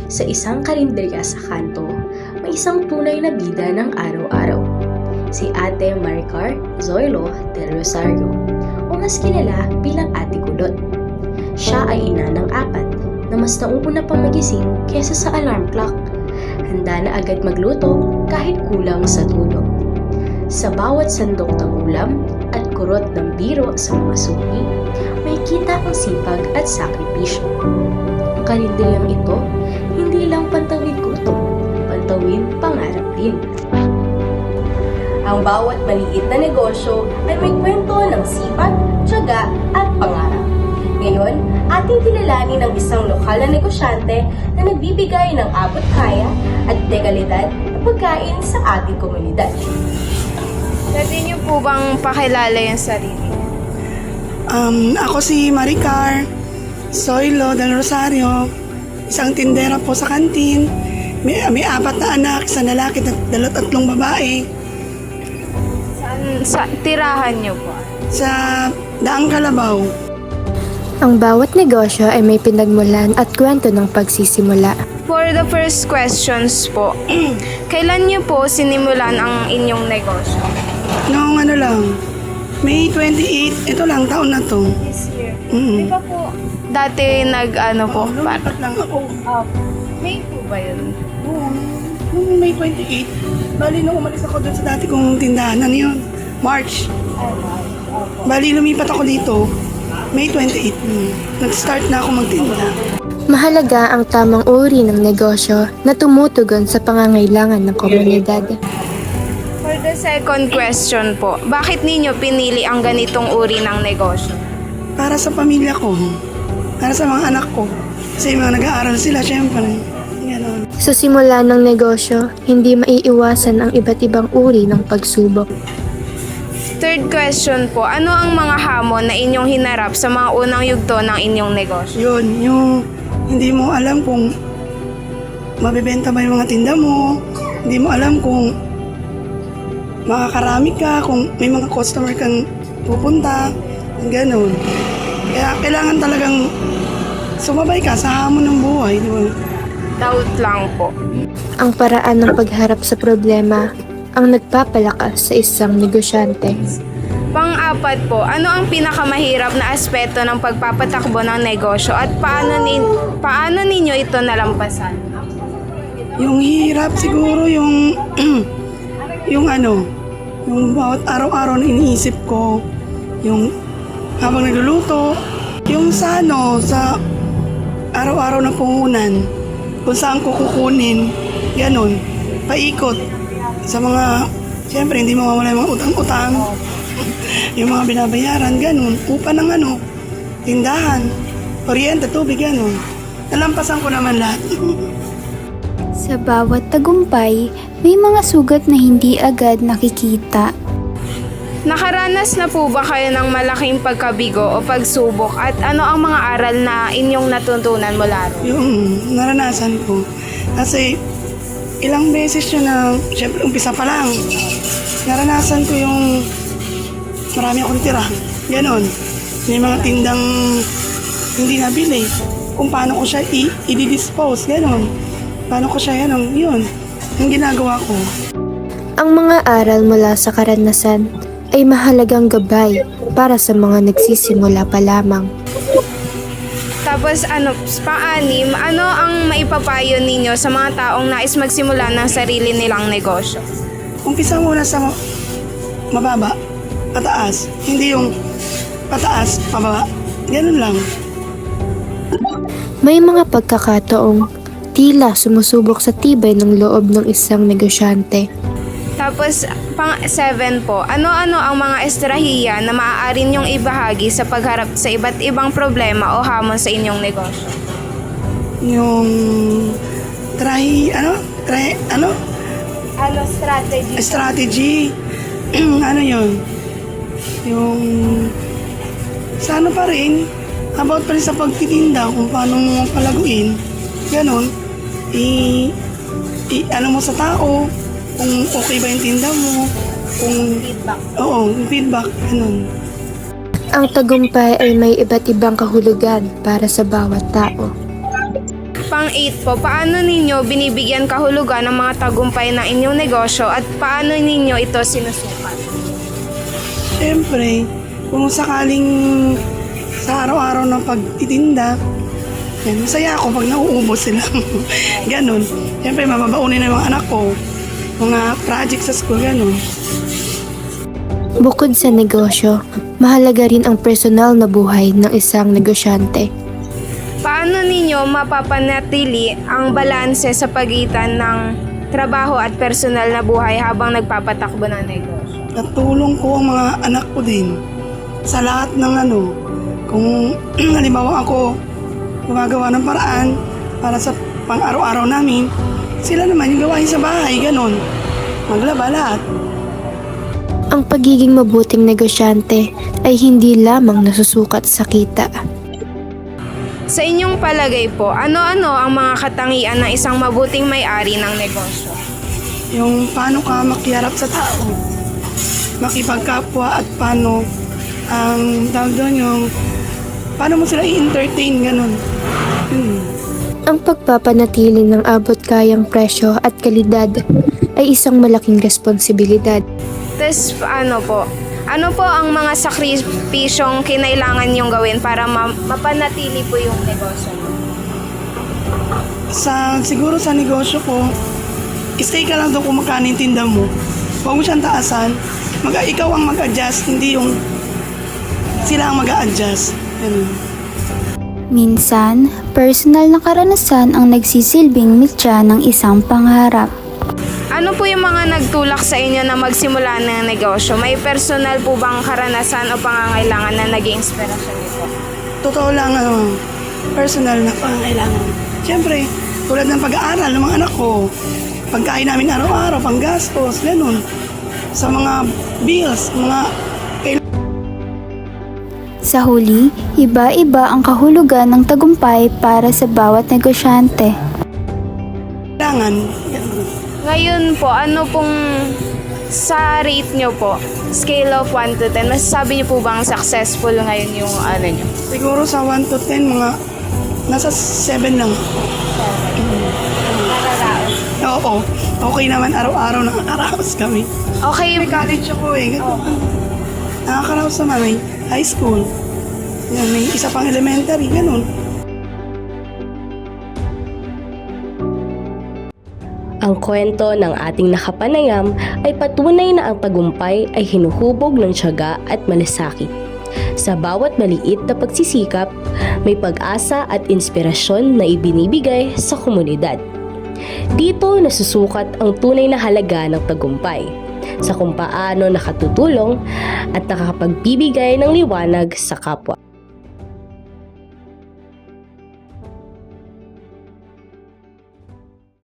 Sa isang karinderya sa kanto, may isang tunay na bida ng araw-araw. Si Ate Maricar Zoilo del Rosario, o mas kilala bilang Ate Kulot. Siya ay ina ng 4 na mas nauuna pa magising kesa sa alarm clock. Handa na agad magluto kahit kulang sa tulog. Sa bawat sandok ng ulam at kurot ng biro sa mga suki, may kita ang sipag at sakripisyo. Ang karinderyang ito, hindi lang pantawid gutom, pantawid pangarap din. Ang bawat maliit na negosyo ay may kwento ng sipag, tiyaga at pangarap. Ngayon, ating kilalanin ang isang lokal na negosyante na nagbibigay ng abot-kaya at dekalidad na pagkain sa ating komunidad. Pwede niyo po bang pakilala yung sarili? Ako si Maricar Zoilo del Rosario, isang tindera po sa kantin. May 4 na anak, isang lalaki at 2 babae. Sa tirahan niyo po? Sa Daang Kalabaw. Ang bawat negosyo ay may pinagmulan at kwento ng pagsisimula. For the first questions po, kailan niyo po sinimulan ang inyong negosyo? Noong May 28, ito lang, taon na to. This year. Mm-mm. Di ba po, dati po? Lumipat lang ako. May po ba yun? Oo, noong May 28, bali nung umalis ako doon sa dati kong tindahan, yun? March. Bali lumipat ako dito, May 28. Nag-start na ako magtinda. Mahalaga ang tamang uri ng negosyo na tumutugon sa pangangailangan ng komunidad. For the second question po, bakit ninyo pinili ang ganitong uri ng negosyo? Para sa pamilya ko, para sa mga anak ko. Kasi mga nag-aaral sila, syempre. Ganon. Sa simula ng negosyo, hindi maiiwasan ang iba't ibang uri ng pagsubok. Third question po, ano ang mga hamon na inyong hinarap sa mga unang yugto ng inyong negosyo? Yun, yung hindi mo alam kung mabibenta ba yung mga tinda mo, hindi mo alam kung makakarami ka, kung may mga customer kang pupunta, gano'n. Kaya kailangan talagang sumabay ka sa hamon ng buhay, di ba? Doubt lang po. Ang paraan ng pagharap sa problema ang nagpapalakas sa isang negosyante. Pang-apat po, ano ang pinakamahirap na aspeto ng pagpapatakbo ng negosyo at paano ninyo ito nalampasan? Yung hirap siguro yung yung bawat araw-araw na iniisip ko, yung habang nagluluto, yung sa araw-araw na puhunan, kung saan ko kukunin, ganun, paikot sa mga, siyempre hindi mawawala yung mga utang-utang, yung mga binabayaran, ganun, upa ng tindahan, kuryente, tubig, ganun. Nalampasan ko naman lahat. Sa bawat tagumpay, may mga sugat na hindi agad nakikita. Nakaranas na po ba kayo ng malaking pagkabigo o pagsubok at ano ang mga aral na inyong natutunan mula ron? Yung naranasan ko. Kasi ilang beses yun na, syempre umpisa pa lang, naranasan ko yung marami akong tira. Ganon. May mga tindang hindi nabili. Kung paano ko siya i-dispose. Ganon. Paano ko siya yun. Yung ginagawa ko. Ang mga aral mula sa karanasan ay mahalagang gabay para sa mga nagsisimula pa lamang. Tapos pang-anim, ano ang maipapayo ninyo sa mga taong nais magsimula ng sarili nilang negosyo? Umpisa muna sa mababa, pataas. Hindi yung pataas, pababa. Ganun lang. May mga pagkakataong tila sumusubok sa tibay ng loob ng isang negosyante. Tapos, pang-7 po, ano-ano ang mga estrahiya na maaari niyong ibahagi sa pagharap sa iba't ibang problema o hamon sa inyong negosyo? Yung Strategy? strategy. Yun? Yung sa pa rin, about pa rin sa pagtitinda, kung paano mo palaguin, ganun, mo sa tao, kung okay ba yung tinda mo, kung Feedback. Oo, yung feedback, ganun. Ang tagumpay ay may iba't ibang kahulugan para sa bawat tao. Pang-8 po, paano ninyo binibigyan kahulugan ng mga tagumpay ng inyong negosyo at paano ninyo ito sinusukat? Siyempre, kung sakaling sa araw-araw ng pagtitinda, yan, masaya ako pag nauubos sila. Ganon. Siyempre, mababaunin na yung mga anak ko. Mga project sa school, ganon. Bukod sa negosyo, mahalaga rin ang personal na buhay ng isang negosyante. Paano ninyo mapapanatili ang balanse sa pagitan ng trabaho at personal na buhay habang nagpapatakbo ng negosyo? Natulong ko ang mga anak ko din sa lahat ng kung halimbawa ako gumagawa ng paraan para sa pang-araw-araw namin, sila naman yung gawain sa bahay, ganon. Maglaba lahat. Ang pagiging mabuting negosyante ay hindi lamang nasusukat sa kita. Sa inyong palagay po, ano-ano ang mga katangian ng isang mabuting may-ari ng negosyo? Yung paano ka makiharap sa tao, makipagkapwa at paano ang tawag doon yung paano mo sila i-entertain, ganon. Ang pagpapanatili ng abot kayang presyo at kalidad ay isang malaking responsibilidad. Tapos ano po ang mga sakripisyong kinailangan niyong gawin para mapanatili po yung negosyo niyo? Siguro sa negosyo ko, stay ka lang doon kung magkano yung tinda mo. Huwag mo siyang taasan. Ikaw ang mag-adjust, hindi yung sila ang mag-a-adjust. Minsan, personal na karanasan ang nagsisilbing mitya ng isang pangarap. Ano po yung mga nagtulak sa inyo na magsimula ng negosyo? May personal po bang karanasan o pangangailangan na naging inspirasyon nito? Totoo lang, personal na pangangailangan. Siyempre, tulad ng pag-aaral ng mga anak ko, pagkain namin araw-araw, panggastos, gano'n. Sa mga bills, Sa huli, iba-iba ang kahulugan ng tagumpay para sa bawat negosyante. kailangan. Ngayon po, ano pong sa rate nyo po, scale of 1 to 10, masasabi nyo po bang successful ngayon yung ano nyo? Siguro sa 1 to 10, nasa 7 lang. Oo, okay naman araw-araw nakakaraos kami. Okay, May college ako nakakaraos naman, may high school. Yan, may isa pang elementary, ganun. Ang kwento ng ating nakapanayam ay patunay na ang tagumpay ay hinuhubog ng tiyaga at malasakit. Sa bawat maliit na pagsisikap, may pag-asa at inspirasyon na ibinibigay sa komunidad. Dito nasusukat ang tunay na halaga ng tagumpay sa kung paano nakatutulong at nakakapagbibigay ng liwanag sa kapwa.